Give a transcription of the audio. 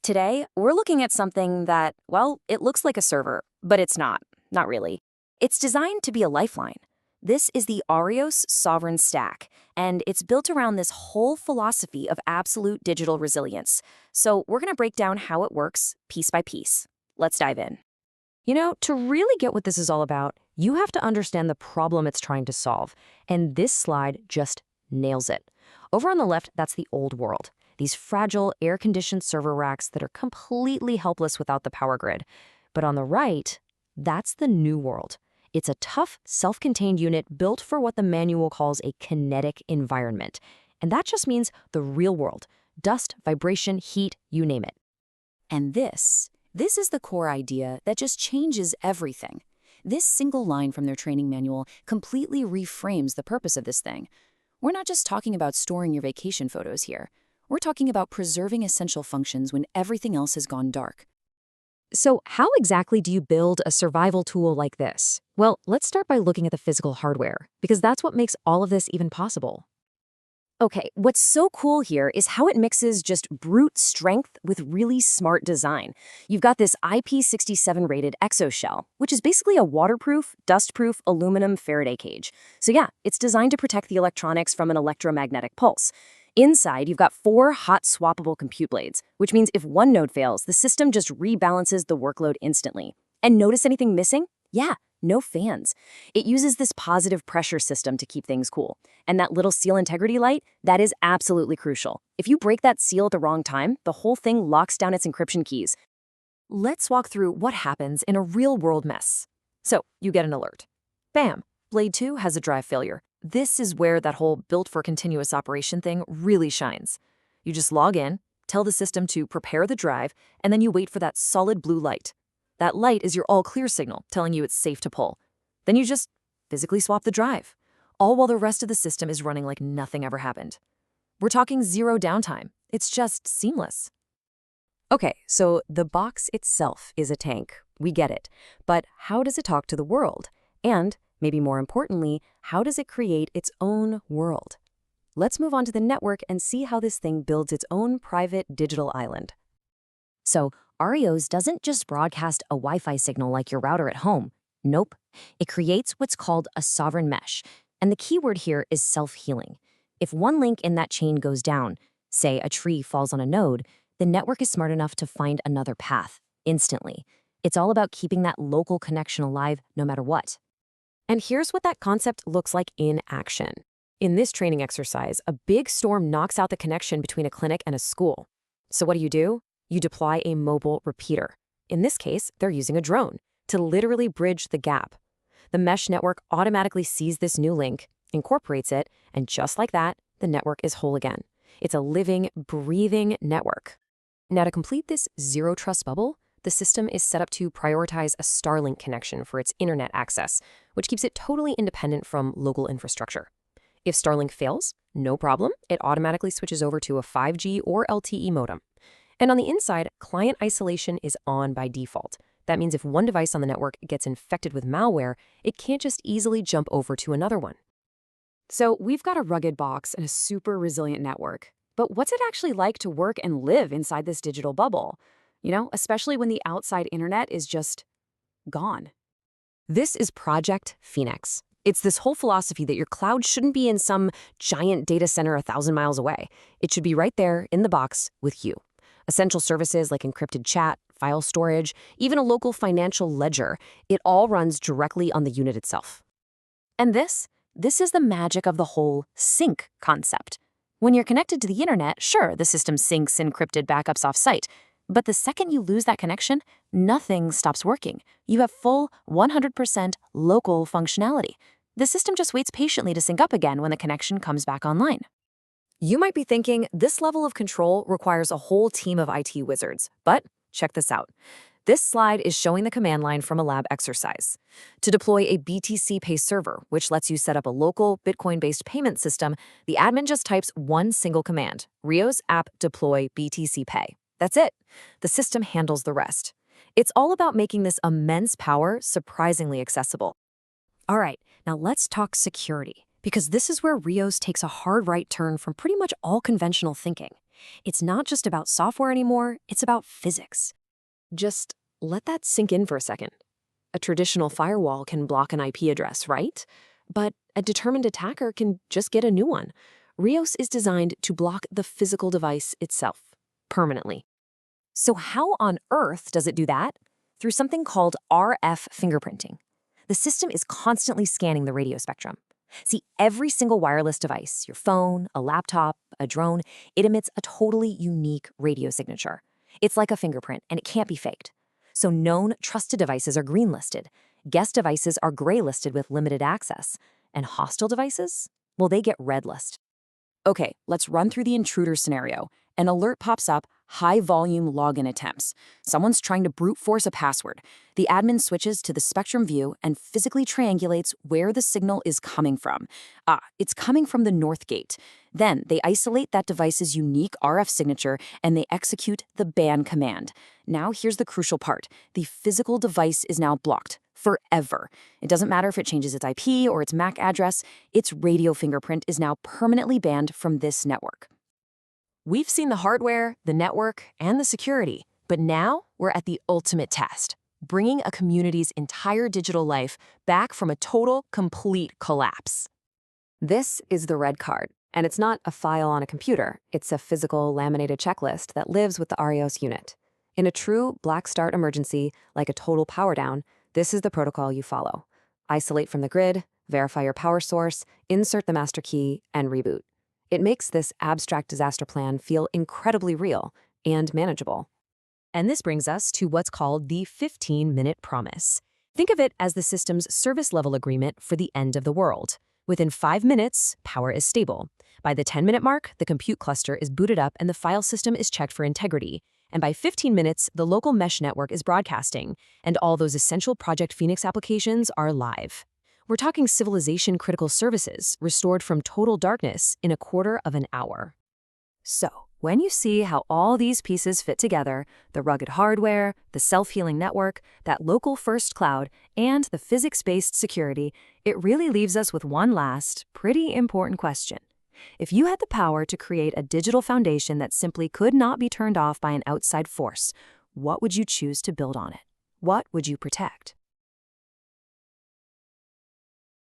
Today, we're looking at something that, well, it looks like a server, but it's not. Not really. It's designed to be a lifeline. This is the RIOS Sovereign Stack, and it's built around this whole philosophy of absolute digital resilience. So we're going to break down how it works piece by piece. Let's dive in. You know, to really get what this is all about, you have to understand the problem it's trying to solve. And this slide just nails it. Over on the left, that's the old world. These fragile, air-conditioned server racks that are completely helpless without the power grid. But on the right, that's the new world. It's a tough, self-contained unit built for what the manual calls a kinetic environment. And that just means the real world. Dust, vibration, heat, you name it. And this is the core idea that just changes everything. This single line from their training manual completely reframes the purpose of this thing. We're not just talking about storing your vacation photos here. We're talking about preserving essential functions when everything else has gone dark. So how exactly do you build a survival tool like this? Well, let's start by looking at the physical hardware, because that's what makes all of this even possible. Okay, what's so cool here is how it mixes just brute strength with really smart design. You've got this IP67 rated Exo-Shell, which is basically a waterproof, dustproof aluminum Faraday cage. So yeah, it's designed to protect the electronics from an electromagnetic pulse. Inside, you've got 4 hot swappable compute blades, which means if one node fails, the system just rebalances the workload instantly. And notice anything missing? Yeah, no fans. It uses this positive pressure system to keep things cool. And that little seal integrity light, that is absolutely crucial. If you break that seal at the wrong time, the whole thing locks down its encryption keys. Let's walk through what happens in a real-world mess. So, you get an alert. Bam! Blade 2 has a drive failure. This is where that whole built-for-continuous operation thing really shines. You just log in, tell the system to prepare the drive, and then you wait for that solid blue light. That light is your all-clear signal, telling you it's safe to pull. Then you just physically swap the drive, all while the rest of the system is running like nothing ever happened. We're talking zero downtime. It's just seamless. Okay, so the box itself is a tank. We get it. But how does it talk to the world? And, maybe more importantly, how does it create its own world? Let's move on to the network and see how this thing builds its own private digital island. So, RIOS doesn't just broadcast a Wi-Fi signal like your router at home. Nope. It creates what's called a sovereign mesh. And the key word here is self-healing. If one link in that chain goes down, say a tree falls on a node, the network is smart enough to find another path instantly. It's all about keeping that local connection alive no matter what. And here's what that concept looks like in action. In this training exercise, a big storm knocks out the connection between a clinic and a school. So what do? You deploy a mobile repeater. In this case, they're using a drone to literally bridge the gap. The mesh network automatically sees this new link, incorporates it, and just like that, the network is whole again. It's a living, breathing network. Now, to complete this zero-trust bubble, the system is set up to prioritize a Starlink connection for its internet access, which keeps it totally independent from local infrastructure. If Starlink fails, no problem, it automatically switches over to a 5G or LTE modem. And on the inside, client isolation is on by default. That means if one device on the network gets infected with malware, it can't just easily jump over to another one. So we've got a rugged box and a super resilient network. But what's it actually like to work and live inside this digital bubble? You know, especially when the outside internet is just gone. This is Project Phoenix. It's this whole philosophy that your cloud shouldn't be in some giant data center 1,000 miles away. It should be right there in the box with you. Essential services like encrypted chat, file storage, even a local financial ledger, it all runs directly on the unit itself. And this is the magic of the whole sync concept. When you're connected to the internet, sure, the system syncs encrypted backups off-site. But the second you lose that connection, nothing stops working. You have full 100% local functionality. The system just waits patiently to sync up again when the connection comes back online. You might be thinking this level of control requires a whole team of IT wizards, but check this out. This slide is showing the command line from a lab exercise. To deploy a BTC Pay server, which lets you set up a local Bitcoin-based payment system, the admin just types one single command, RIOS app deploy BTC Pay. That's it. The system handles the rest. It's all about making this immense power surprisingly accessible. All right, now let's talk security, because this is where RIOS takes a hard right turn from pretty much all conventional thinking. It's not just about software anymore, it's about physics. Just let that sink in for a second. A traditional firewall can block an IP address, right? But a determined attacker can just get a new one. RIOS is designed to block the physical device itself, permanently. So how on earth does it do that? Through something called RF fingerprinting. The system is constantly scanning the radio spectrum. See, every single wireless device, your phone, a laptop, a drone, it emits a totally unique radio signature. It's like a fingerprint, and it can't be faked. So known, trusted devices are green-listed. Guest devices are gray-listed with limited access. And hostile devices? Well, they get red-listed. Okay, let's run through the intruder scenario. An alert pops up, high-volume login attempts. Someone's trying to brute force a password. The admin switches to the spectrum view and physically triangulates where the signal is coming from. It's coming from the north gate. Then they isolate that device's unique RF signature and they execute the ban command. Now here's the crucial part. The physical device is now blocked. Forever. It doesn't matter if it changes its IP or its MAC address, its radio fingerprint is now permanently banned from this network. We've seen the hardware, the network, and the security, but now we're at the ultimate test, bringing a community's entire digital life back from a total, complete collapse. This is the red card, and it's not a file on a computer. It's a physical laminated checklist that lives with the RIOS unit. In a true black start emergency, like a total power down, this is the protocol you follow. Isolate from the grid, verify your power source, insert the master key, and reboot. It makes this abstract disaster plan feel incredibly real and manageable. And this brings us to what's called the 15-minute promise. Think of it as the system's service level agreement for the end of the world. Within 5 minutes, power is stable. By the 10-minute mark, the compute cluster is booted up and the file system is checked for integrity. And by 15 minutes, the local mesh network is broadcasting, and all those essential Project Phoenix applications are live. We're talking civilization-critical services restored from total darkness in a quarter of an hour. So, when you see how all these pieces fit together, the rugged hardware, the self-healing network, that local-first cloud, and the physics-based security, it really leaves us with one last, pretty important question. If you had the power to create a digital foundation that simply could not be turned off by an outside force, what would you choose to build on it? What would you protect?